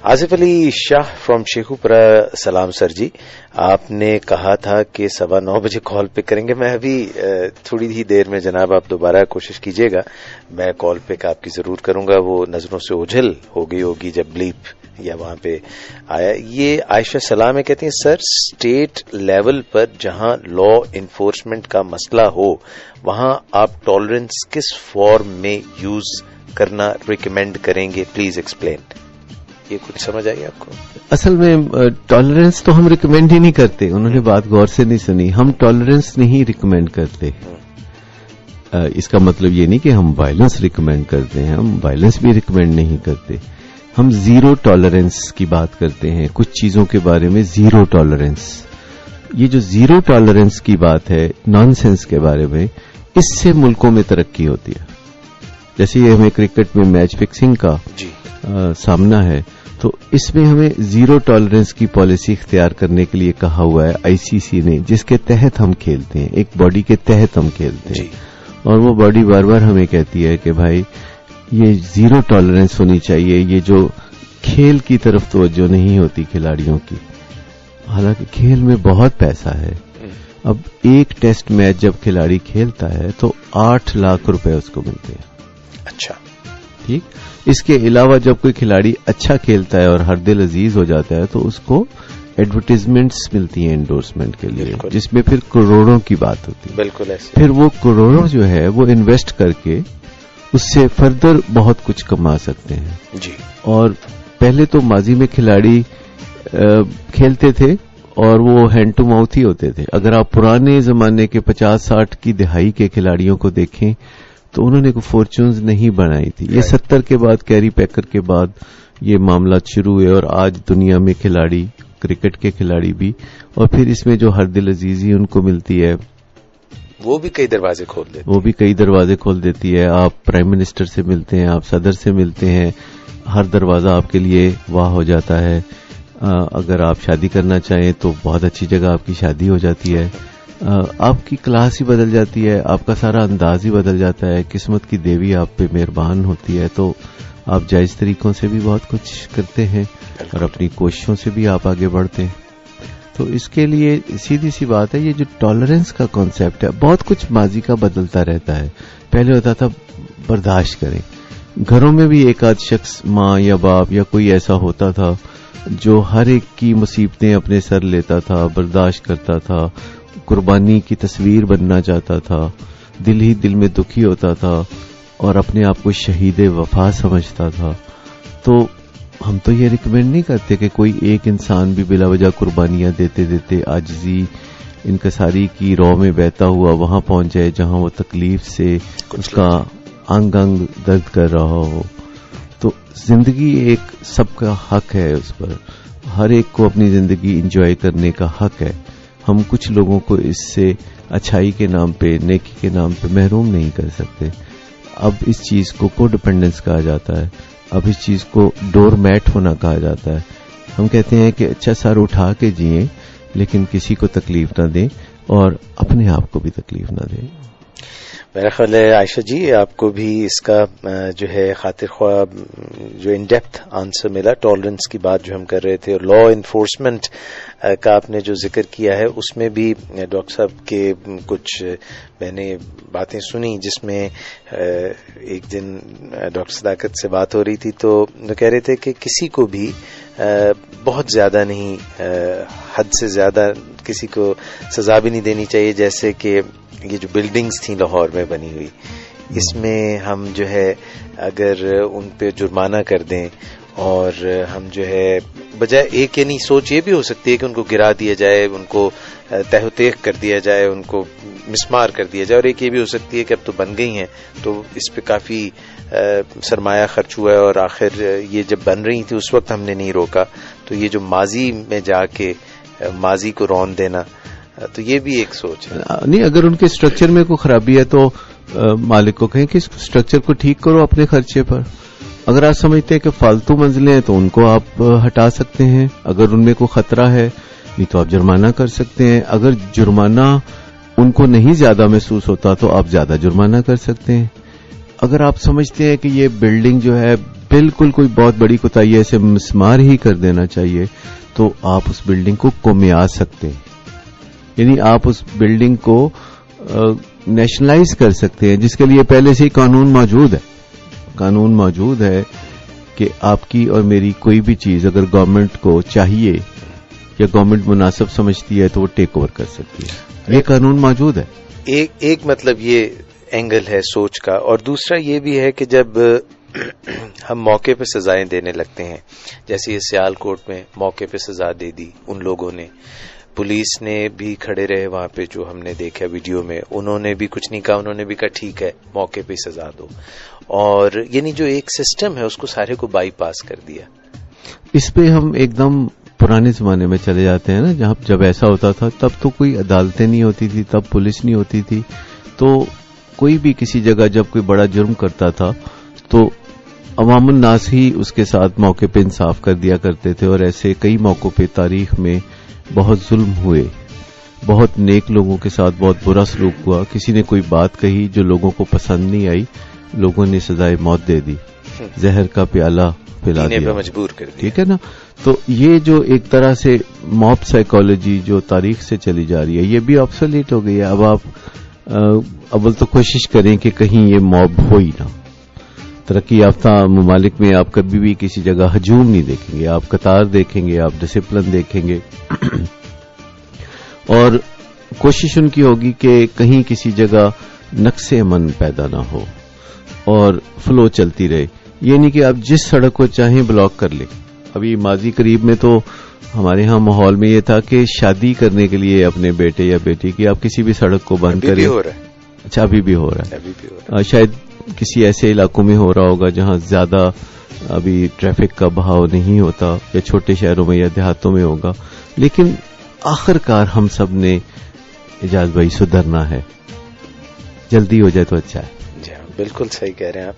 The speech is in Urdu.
آصف علی شاہ فرام شیخوپورہ. سلام سر جی. آپ نے کہا تھا کہ 9:15 بجے کال پک کریں گے. میں ابھی تھوڑی ہی دیر میں جناب آپ دوبارہ کوشش کیجیے گا, میں کال پک آپ کی ضرور کروں گا. وہ نظروں سے اوجھل ہو گئی ہوگی جب بلیپ یا وہاں پہ آیا. یہ عائشہ سلام ہے, کہتی ہیں سر اسٹیٹ لیول پر جہاں لا انفورسمنٹ کا مسئلہ ہو وہاں آپ ٹالرنس کس فارم میں یوز کرنا ریکمینڈ کریں گے, پلیز ایکسپلین. یہ کچھ سمجھ آئی آپ کو؟ اصل میں ٹالرنس تو ہم ریکمینڈ ہی نہیں کرتے. انہوں نے بات غور سے نہیں سنی. ہم ٹالرنس نہیں ریکمینڈ کرتے. اس کا مطلب یہ نہیں کہ ہم وائلنس ریکمینڈ کرتے ہیں. ہم وائلنس بھی ریکمینڈ نہیں کرتے. ہم زیرو ٹالرنس کی بات کرتے ہیں. کچھ چیزوں کے بارے میں زیرو ٹالرنس. یہ جو زیرو ٹالرنس کی بات ہے نان سینس کے بارے میں, اس سے ملکوں میں ترقی ہوتی ہے. جیسے یہ ہمیں کرکٹ میں میچ فکسنگ کا سامنا ہے, تو اس میں ہمیں زیرو ٹالرنس کی پالیسی اختیار کرنے کے لیے کہا ہوا ہے آئی سی سی نے, جس کے تحت ہم کھیلتے ہیں, ایک باڈی کے تحت ہم کھیلتے ہیں. اور وہ باڈی بار بار ہمیں کہتی ہے کہ بھائی یہ زیرو ٹالرنس ہونی چاہیے. یہ جو کھیل کی طرف توجہ نہیں ہوتی کھلاڑیوں کی, حالانکہ کھیل میں بہت پیسہ ہے. اب ایک ٹیسٹ میچ جب کھلاڑی کھیلتا ہے تو 8 لاکھ روپے اس کو ملتے ہیں. اچھا ٹھیک. اس کے علاوہ جب کوئی کھلاڑی اچھا کھیلتا ہے اور ہر دل عزیز ہو جاتا ہے تو اس کو ایڈورٹیزمنٹس ملتی ہیں انڈورسمنٹ کے لیے, جس میں پھر کروڑوں کی بات ہوتی ہے. بالکل ایسے. پھر وہ کروڑوں جو ہے وہ انویسٹ کر کے اس سے فردر بہت کچھ کما سکتے ہیں. جی. اور پہلے تو ماضی میں کھلاڑی کھیلتے تھے اور وہ ہینڈ ٹو ماؤتھ ہی ہوتے تھے. اگر آپ پرانے زمانے کے 50-60 کی دہائی کے کھلاڑیوں کو دیکھیں تو انہوں نے کوئی فارچونز نہیں بنائی تھی. یہ 70 کے بعد کیری پیکر کے بعد یہ معاملات شروع ہوئے, اور آج دنیا میں کھلاڑی, کرکٹ کے کھلاڑی بھی, اور پھر اس میں جو ہر دل عزیزی ان کو ملتی ہے وہ بھی کئی دروازے کھول دیتی ہے. آپ پرائم منسٹر سے ملتے ہیں, آپ صدر سے ملتے ہیں, ہر دروازہ آپ کے لیے واہ ہو جاتا ہے. اگر آپ شادی کرنا چاہیں تو بہت اچھی جگہ آپ کی شادی ہو جاتی ہے. آپ کی کلاس ہی بدل جاتی ہے, آپ کا سارا انداز ہی بدل جاتا ہے. قسمت کی دیوی آپ پہ مہربان ہوتی ہے تو آپ جائز طریقوں سے بھی بہت کچھ کرتے ہیں اور اپنی کوششوں سے بھی آپ آگے بڑھتے ہیں. تو اس کے لیے سیدھی سی بات ہے, یہ جو ٹالرنس کا کانسیپٹ ہے, بہت کچھ ماضی کا بدلتا رہتا ہے. پہلے ہوتا تھا برداشت کریں. گھروں میں بھی ایک آدھ شخص, ماں یا باپ یا کوئی ایسا ہوتا تھا جو ہر ایک کی مصیبتیں اپنے سر لیتا تھا, برداشت کرتا تھا, قربانی کی تصویر بننا چاہتا تھا, دل ہی دل میں دکھی ہوتا تھا اور اپنے آپ کو شہید وفا سمجھتا تھا. تو ہم تو یہ ریکمینڈ نہیں کرتے کہ کوئی ایک انسان بھی بلا وجہ قربانیاں دیتے دیتے عاجزی انکساری کی رو میں بہتا ہوا وہاں پہنچ جائے جہاں وہ تکلیف سے اس کا انگ انگ درد کر رہا ہو. تو زندگی ایک سب کا حق ہے, اس پر ہر ایک کو اپنی زندگی انجوائے کرنے کا حق ہے. ہم کچھ لوگوں کو اس سے اچھائی کے نام پہ, نیکی کے نام پہ محروم نہیں کر سکتے. اب اس چیز کو کو ڈیپینڈنس کہا جاتا ہے, اب اس چیز کو ڈور میٹ ہونا کہا جاتا ہے. ہم کہتے ہیں کہ اچھا سر اٹھا کے جئیں لیکن کسی کو تکلیف نہ دیں اور اپنے آپ کو بھی تکلیف نہ دیں. میرا خیال ہے عائشہ جی آپ کو بھی اس کا جو ہے خاطر خواہ جو ان ڈیپتھ آنسر ملا. ٹالرنس کی بات جو ہم کر رہے تھے اور لا انفورسمنٹ کا آپ نے جو ذکر کیا ہے اس میں بھی ڈاکٹر صاحب کے کچھ میں نے باتیں سنی, جس میں ایک دن ڈاکٹر صداقت سے بات ہو رہی تھی تو وہ کہہ رہے تھے کہ کسی کو بھی بہت زیادہ نہیں, حد سے زیادہ کسی کو سزا بھی نہیں دینی چاہیے. جیسے کہ یہ جو بلڈنگز تھیں لاہور میں بنی ہوئی, اس میں ہم جو ہے اگر ان پہ جرمانہ کر دیں اور ہم جو ہے بجائے ایک, یعنی سوچ یہ بھی ہو سکتی ہے کہ ان کو گرا دیا جائے, ان کو تہ و تیغ کر دیا جائے, ان کو مسمار کر دیا جائے, اور ایک یہ بھی ہو سکتی ہے کہ اب تو بن گئی ہیں تو اس پہ کافی سرمایہ خرچ ہوا ہے اور آخر یہ جب بن رہی تھی اس وقت ہم نے نہیں روکا. تو یہ جو ماضی میں جا کے ماضی کو رون دینا, تو یہ بھی ایک سوچ ہے. نہیں, اگر ان کے اسٹرکچر میں کوئی خرابی ہے تو مالک کو کہیں کہ اس اسٹرکچر کو ٹھیک کرو اپنے خرچے پر. اگر آپ سمجھتے ہیں کہ فالتو منزلیں ہیں تو ان کو آپ ہٹا سکتے ہیں. اگر ان میں کوئی خطرہ ہے نہیں تو آپ جرمانہ کر سکتے ہیں. اگر جرمانہ ان کو نہیں زیادہ محسوس ہوتا تو آپ زیادہ جرمانہ کر سکتے ہیں. اگر آپ سمجھتے ہیں کہ یہ بلڈنگ جو ہے بالکل کوئی بہت بڑی کوتاہی ایسے مسمار ہی کر دینا چاہیے تو آپ اس بلڈنگ کو قومیاد سکتے ہیں، یعنی آپ اس بلڈنگ کو نیشنلائز کر سکتے ہیں، جس کے لیے پہلے سے ہی قانون موجود ہے کہ آپ کی اور میری کوئی بھی چیز اگر گورنمنٹ کو چاہیے یا گورنمنٹ مناسب سمجھتی ہے تو وہ ٹیک اوور کر سکتی ہے، یہ قانون موجود ہے۔ ایک مطلب یہ اینگل ہے سوچ کا، اور دوسرا یہ بھی ہے کہ جب ہم موقع پہ سزائیں دینے لگتے ہیں، جیسے یہ سیال کوٹ میں موقع پہ سزا دے دی ان لوگوں نے، پولیس نے بھی کھڑے رہے وہاں پہ، جو ہم نے دیکھا ویڈیو میں، انہوں نے بھی کچھ نہیں کہا، انہوں نے بھی کہا ٹھیک ہے موقع پہ سزا دو، اور یعنی جو ایک سسٹم ہے اس کو سارے کو بائی پاس کر دیا۔ اس پہ ہم ایک دم پرانے زمانے میں چلے جاتے ہیں نا، جب ایسا ہوتا تھا تب تو کوئی عدالتیں نہیں ہوتی تھی، تب پولیس نہیں ہوتی تھی، تو کوئی بھی کسی جگہ جب کوئی بڑا جرم کرتا تھا تو عوام الناس ہی اس کے ساتھ موقع پہ انصاف کر دیا کرتے تھے، اور ایسے کئی موقعوں پہ تاریخ میں بہت ظلم ہوئے، بہت نیک لوگوں کے ساتھ بہت برا سلوک ہوا، کسی نے کوئی بات کہی جو لوگوں کو پسند نہیں آئی، لوگوں نے سزائے موت دے دی، زہر کا پیالہ پلا دیا، مجبور کر دیا، ٹھیک ہے نا۔ تو یہ جو ایک طرح سے موب سائیکالوجی جو تاریخ سے چلی جا رہی ہے، یہ بھی آبسولیٹ ہو گئی ہے۔ اب آپ اول تو کوشش کریں کہ کہیں یہ موب ہو ہی نہ۔ ترقی یافتہ ممالک میں آپ کبھی بھی کسی جگہ ہجوم نہیں دیکھیں گے، آپ قطار دیکھیں گے، آپ ڈسپلن دیکھیں گے، اور کوشش ان کی ہوگی کہ کہیں کسی جگہ نقص امن پیدا نہ ہو اور فلو چلتی رہے، یہ نہیں کہ آپ جس سڑک کو چاہیں بلاک کر لیں۔ ابھی ماضی قریب میں تو ہمارے ہاں ماحول میں یہ تھا کہ شادی کرنے کے لیے اپنے بیٹے یا بیٹی کی آپ کسی بھی سڑک کو بند کریں۔ اچھا ابھی بھی ہو رہا ہے، شاید کسی ایسے علاقوں میں ہو رہا ہوگا جہاں زیادہ ابھی ٹریفک کا بہاؤ نہیں ہوتا، یا چھوٹے شہروں میں یا دیہاتوں میں ہوگا، لیکن آخر کار ہم سب نے اعجاز بھائی سدھرنا ہے، جلدی ہو جائے تو اچھا ہے۔ جی بالکل صحیح کہہ رہے ہیں آپ۔